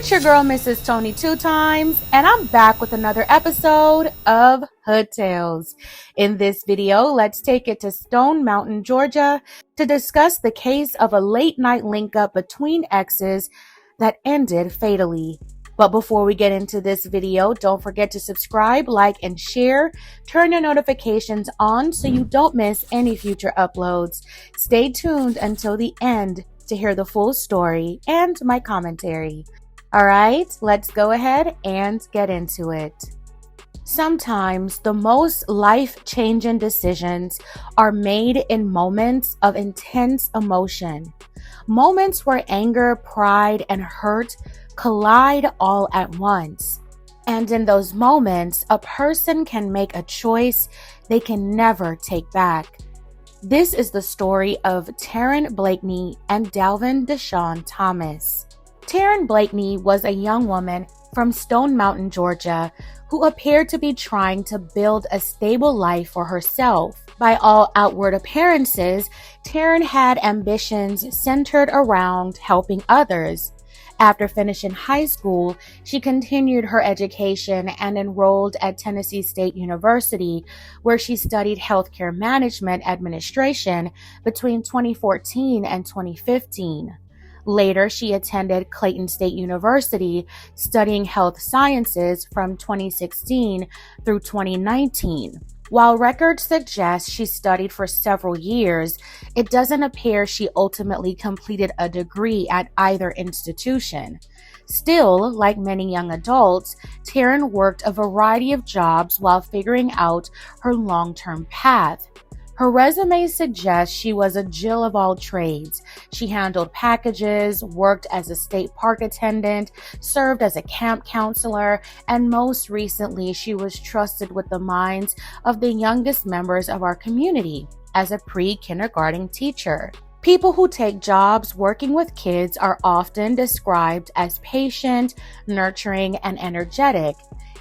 It's your girl, Mrs. Tony 2 times, and I'm back with another episode of Hood Tales. In this video, let's take it to Stone Mountain, Georgia, to discuss the case of a late-night link-up between exes that ended fatally. But before we get into this video, don't forget to subscribe, like, and share. Turn your notifications on so you don't miss any future uploads. Stay tuned until the end to hear the full story and my commentary. All right, let's go ahead and get into it. Sometimes the most life-changing decisions are made in moments of intense emotion. Moments where anger, pride, and hurt collide all at once. And in those moments, a person can make a choice they can never take back. This is the story of Teryn Blakeney and Dalvin Dishawn Thomas. Teryn Blakeney was a young woman from Stone Mountain, Georgia, who appeared to be trying to build a stable life for herself. By all outward appearances, Teryn had ambitions centered around helping others. After finishing high school, she continued her education and enrolled at Tennessee State University, where she studied healthcare management administration between 2014 and 2015. Later, she attended Clayton State University, studying health sciences from 2016 through 2019. While records suggest she studied for several years, it doesn't appear she ultimately completed a degree at either institution. Still, like many young adults, Teryn worked a variety of jobs while figuring out her long-term path. Her resume suggests she was a Jill of all trades. She handled packages, worked as a state park attendant, served as a camp counselor, and most recently, she was trusted with the minds of the youngest members of our community as a pre-kindergarten teacher. People who take jobs working with kids are often described as patient, nurturing, and energetic.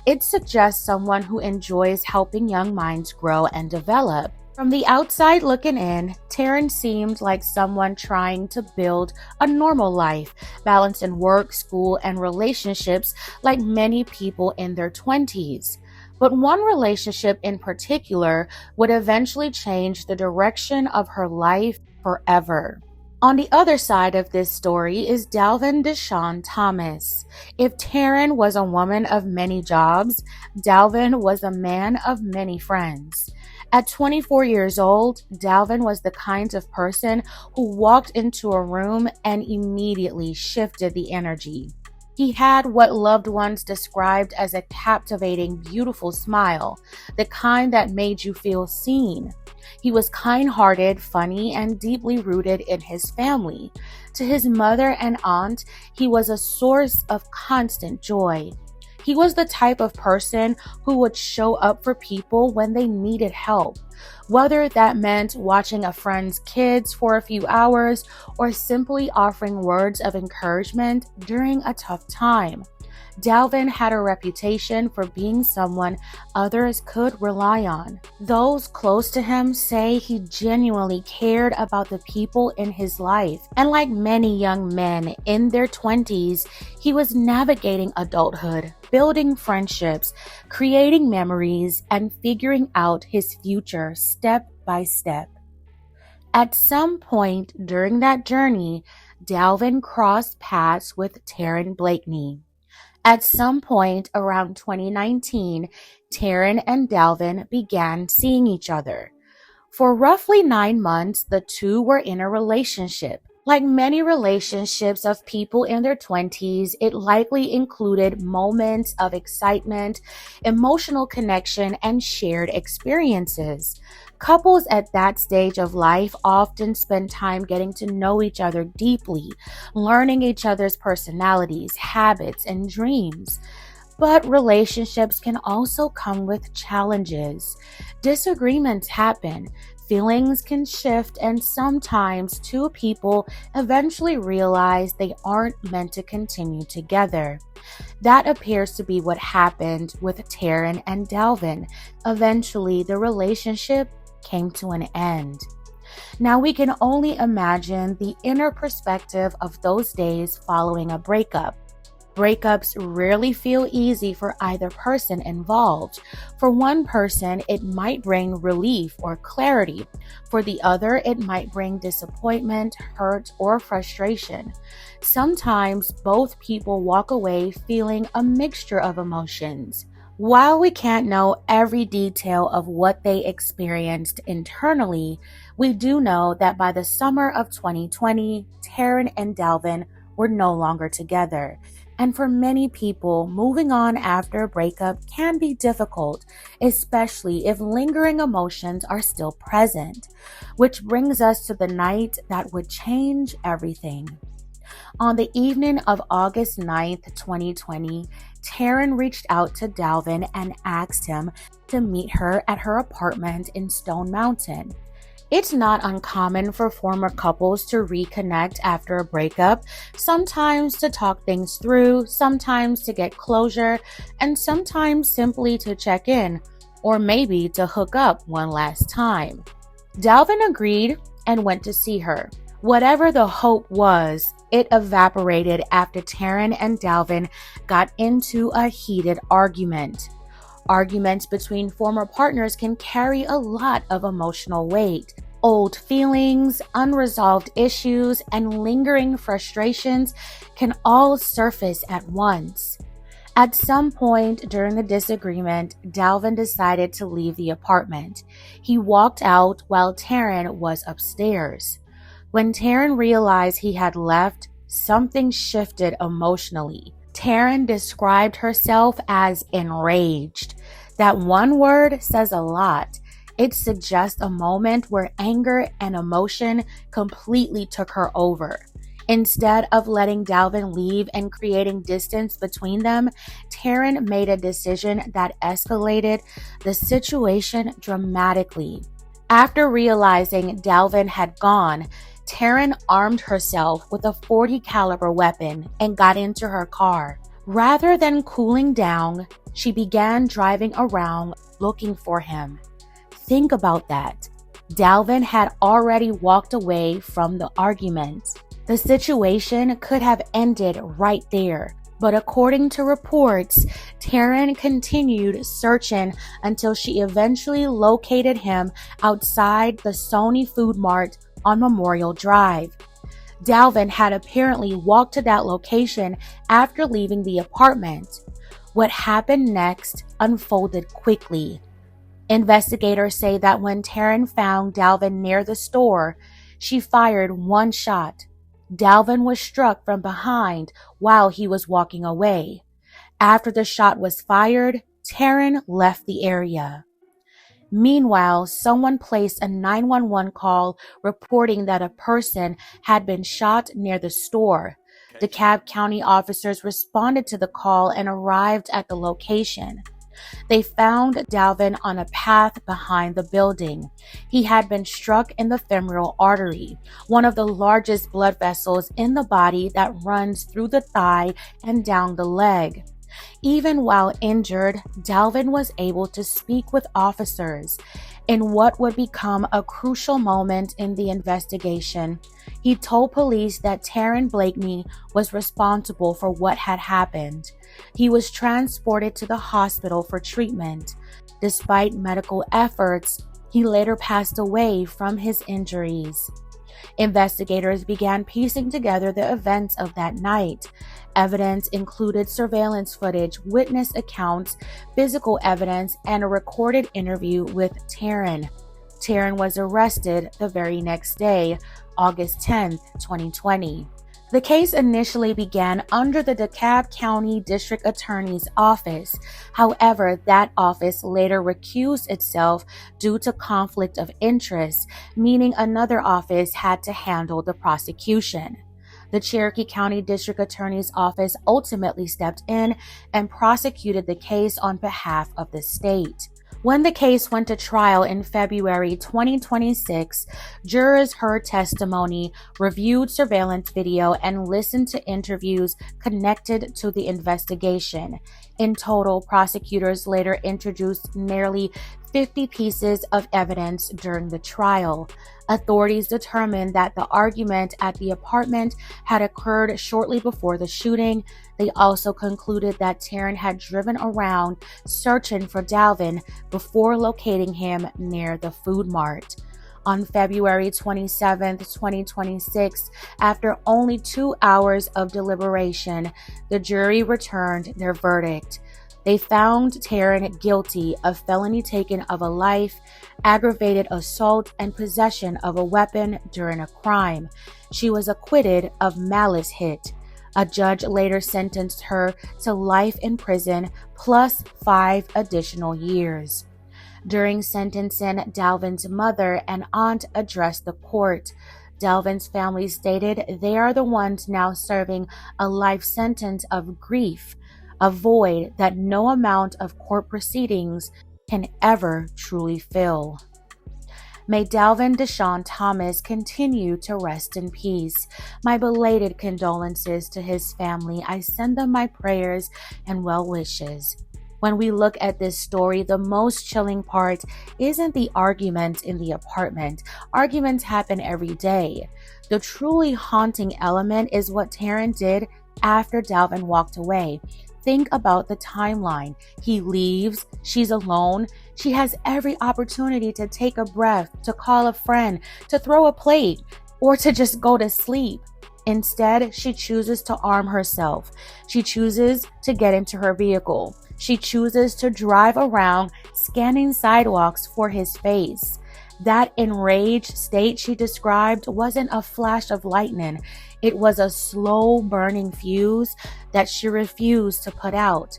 It suggests someone who enjoys helping young minds grow and develop. From the outside looking in, Teryn seemed like someone trying to build a normal life, balancing work, school, and relationships like many people in their 20s. But one relationship in particular would eventually change the direction of her life forever. On the other side of this story is Dalvin Dishawn Thomas. If Teryn was a woman of many jobs, Dalvin was a man of many friends. At 24 years old, Dalvin was the kind of person who walked into a room and immediately shifted the energy. He had what loved ones described as a captivating, beautiful smile, the kind that made you feel seen. He was kind-hearted, funny, and deeply rooted in his family. To his mother and aunt, he was a source of constant joy. He was the type of person who would show up for people when they needed help, whether that meant watching a friend's kids for a few hours or simply offering words of encouragement during a tough time. Dalvin had a reputation for being someone others could rely on. Those close to him say he genuinely cared about the people in his life. And like many young men in their 20s, he was navigating adulthood, building friendships, creating memories, and figuring out his future step by step. At some point during that journey, Dalvin crossed paths with Teryn Blakeney. At some point around 2019, Teryn and Dalvin began seeing each other. For roughly 9 months, the two were in a relationship. Like many relationships of people in their 20s, it likely included moments of excitement, emotional connection, and shared experiences. Couples at that stage of life often spend time getting to know each other deeply, learning each other's personalities, habits, and dreams. But relationships can also come with challenges. Disagreements happen, feelings can shift, and sometimes two people eventually realize they aren't meant to continue together. That appears to be what happened with Teryn and Dalvin. Eventually, the relationship came to an end. Now we can only imagine the inner perspective of those days following a breakup. Breakups rarely feel easy for either person involved. For one person, it might bring relief or clarity. For the other, it might bring disappointment, hurt, or frustration. Sometimes both people walk away feeling a mixture of emotions. While we can't know every detail of what they experienced internally, we do know that by the summer of 2020, Teryn and Dalvin were no longer together. And for many people, moving on after a breakup can be difficult, especially if lingering emotions are still present. Which brings us to the night that would change everything. On the evening of August 9th, 2020, Teryn reached out to Dalvin and asked him to meet her at her apartment in Stone Mountain. It's not uncommon for former couples to reconnect after a breakup, sometimes to talk things through, sometimes to get closure, and sometimes simply to check in, or maybe to hook up one last time. Dalvin agreed and went to see her. Whatever the hope was, it evaporated after Teryn and Dalvin got into a heated argument. Arguments between former partners can carry a lot of emotional weight. Old feelings, unresolved issues, and lingering frustrations can all surface at once. At some point during the disagreement, Dalvin decided to leave the apartment. He walked out while Teryn was upstairs. When Teryn realized he had left, something shifted emotionally. Teryn described herself as enraged. That one word says a lot. It suggests a moment where anger and emotion completely took her over. Instead of letting Dalvin leave and creating distance between them, Teryn made a decision that escalated the situation dramatically. After realizing Dalvin had gone, Teryn armed herself with a .40 caliber weapon and got into her car. Rather than cooling down, she began driving around looking for him. Think about that. Dalvin had already walked away from the argument. The situation could have ended right there. But according to reports, Teryn continued searching until she eventually located him outside the Sony Food Mart on Memorial Drive. Dalvin had apparently walked to that location after leaving the apartment. What happened next unfolded quickly. Investigators say that when Teryn found Dalvin near the store, she fired one shot. Dalvin was struck from behind while he was walking away. After the shot was fired, Teryn left the area. Meanwhile, someone placed a 911 call reporting that a person had been shot near the store. Dekalb County officers responded to the call and arrived at the location. They found Dalvin on a path behind the building. He had been struck in the femoral artery, one of the largest blood vessels in the body that runs through the thigh and down the leg. Even while injured, Dalvin was able to speak with officers. In what would become a crucial moment in the investigation, he told police that Teryn Blakeney was responsible for what had happened. He was transported to the hospital for treatment. Despite medical efforts, he later passed away from his injuries. Investigators began piecing together the events of that night. Evidence included surveillance footage, witness accounts, physical evidence, and a recorded interview with Teryn. Teryn was arrested the very next day, August 10, 2020. The case initially began under the Dekalb County District Attorney's Office. However, that office later recused itself due to conflict of interest, meaning another office had to handle the prosecution. The Cherokee County District Attorney's Office ultimately stepped in and prosecuted the case on behalf of the state. When the case went to trial in February 2026, jurors heard testimony, reviewed surveillance video, and listened to interviews connected to the investigation. In total, prosecutors later introduced nearly 50 pieces of evidence during the trial. Authorities determined that the argument at the apartment had occurred shortly before the shooting. They also concluded that Taran had driven around searching for Dalvin before locating him near the food mart. On February 27, 2026, after only 2 hours of deliberation, the jury returned their verdict. They found Taran guilty of felony taking of a life, aggravated assault, and possession of a weapon during a crime. She was acquitted of malice hit. A judge later sentenced her to life in prison plus 5 additional years. During sentencing, Dalvin's mother and aunt addressed the court. Dalvin's family stated they are the ones now serving a life sentence of grief, a void that no amount of court proceedings can ever truly fill. May Dalvin Dishawn Thomas continue to rest in peace. My belated condolences to his family. I send them my prayers and well wishes. When we look at this story, the most chilling part isn't the argument in the apartment. Arguments happen every day. The truly haunting element is what Taran did after Dalvin walked away. Think about the timeline. He leaves, she's alone. She has every opportunity to take a breath, to call a friend, to throw a plate, or to just go to sleep. Instead, she chooses to arm herself. She chooses to get into her vehicle. She chooses to drive around, scanning sidewalks for his face. That enraged state she described wasn't a flash of lightning. It was a slow burning fuse that she refused to put out.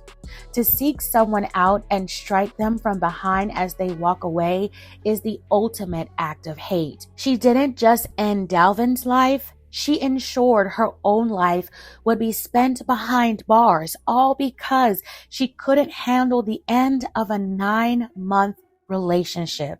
To seek someone out and strike them from behind as they walk away is the ultimate act of hate. She didn't just end Dalvin's life. She ensured her own life would be spent behind bars, all because she couldn't handle the end of a 9-month relationship.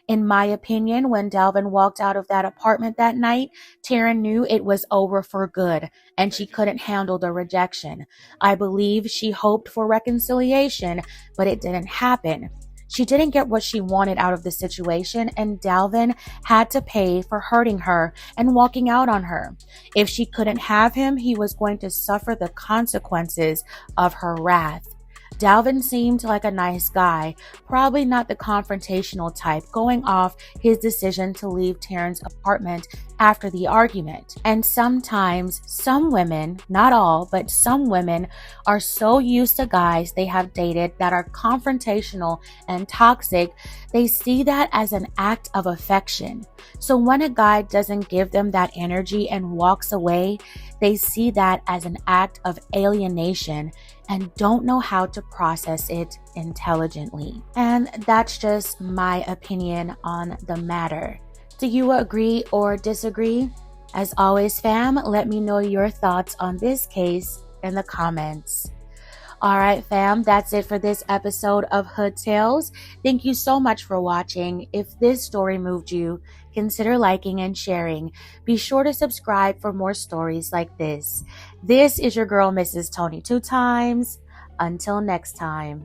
In my opinion, when Dalvin walked out of that apartment that night, Taran knew it was over for good, and she couldn't handle the rejection. I believe she hoped for reconciliation, but it didn't happen. She didn't get what she wanted out of the situation, and Dalvin had to pay for hurting her and walking out on her. If she couldn't have him, he was going to suffer the consequences of her wrath. Dalvin seemed like a nice guy, probably not the confrontational type, going off his decision to leave Taran's apartment after the argument. And sometimes some women, not all, but some women are so used to guys they have dated that are confrontational and toxic, they see that as an act of affection. So when a guy doesn't give them that energy and walks away, they see that as an act of alienation and don't know how to process it intelligently. And that's just my opinion on the matter. Do you agree or disagree? As always, fam, let me know your thoughts on this case in the comments. All right, fam, that's it for this episode of Hood Tales. Thank you so much for watching. If this story moved you, consider liking and sharing. Be sure to subscribe for more stories like this. This is your girl, Mrs. Tony 2 times. Until next time.